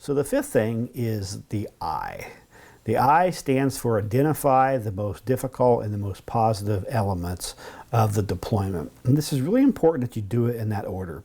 So the fifth thing is the I. The I stands for identify the most difficult and the most positive elements of the deployment. And this is really important that you do it in that order.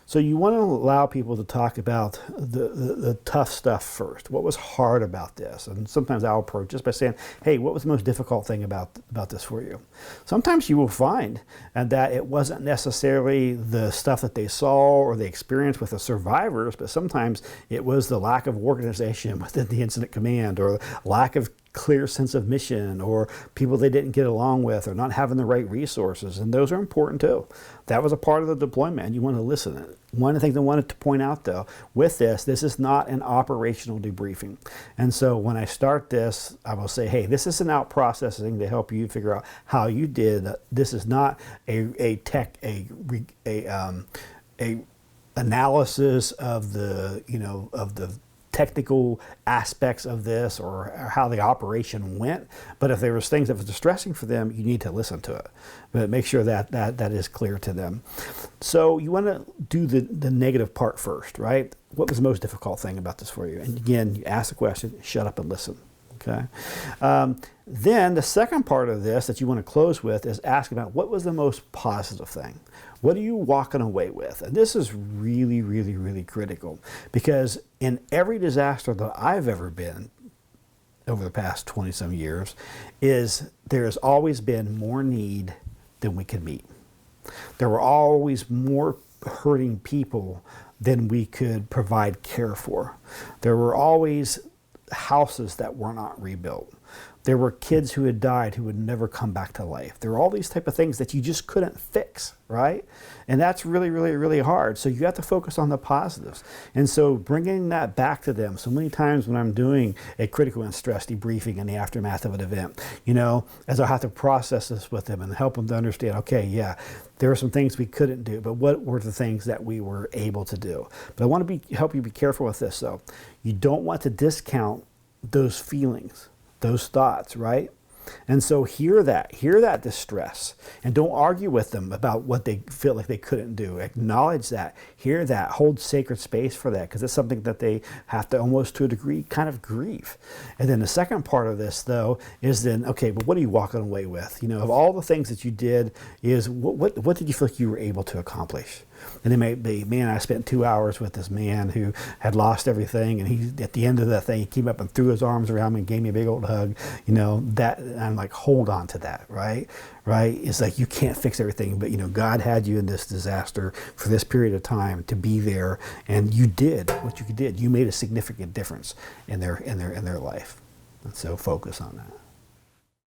So you want to allow people to talk about the tough stuff first. What was hard about this? And sometimes I'll approach just by saying, hey, what was the most difficult thing about this for you? Sometimes you will find that it wasn't necessarily the stuff that they saw or they experienced with the survivors, but sometimes it was the lack of organization within the incident command, or lack of clear sense of mission, or people they didn't get along with, or not having the right resources. And those are important too. That was a part of the deployment, and you want to listen to it. One of the things I wanted to point out though, with this is not an operational debriefing. And so when I start this, I will say, hey, this is an out processing to help you figure out how you did. This is not a analysis of the technical aspects of this or how the operation went. But if there was things that was distressing for them, you need to listen to it. But make sure that is clear to them. So you want to do the negative part first, right? What was the most difficult thing about this for you? And again, you ask the question, shut up and listen. Okay. Then the second part of this that you want to close with is ask about what was the most positive thing. What are you walking away with? And this is really, really, really critical, because in every disaster that I've ever been over the past 20 some years, there has always been more need than we could meet. There were always more hurting people than we could provide care for. There were always houses that were not rebuilt. There were kids who had died who would never come back to life. There were all these type of things that you just couldn't fix, right? And that's really, really, really hard. So you have to focus on the positives. And so bringing that back to them. So many times when I'm doing a critical and stress debriefing in the aftermath of an event, as I have to process this with them and help them to understand, okay, yeah, there are some things we couldn't do, but what were the things that we were able to do? But I want to help you be careful with this though. You don't want to discount those feelings, those thoughts, right? And so hear that distress, and don't argue with them about what they feel like they couldn't do. Acknowledge that, hear that, hold sacred space for that, because it's something that they have to almost to a degree kind of grieve. And then the second part of this though is then, okay, but what are you walking away with? Of all the things that you did, is what did you feel like you were able to accomplish? And it may be, man, I spent 2 hours with this man who had lost everything, and he, at the end of that thing, he came up and threw his arms around me and gave me a big old hug. That, and I'm like, hold on to that, right? It's like, you can't fix everything, but God had you in this disaster for this period of time to be there, and you did what you did. You made a significant difference in their life. And so focus on that.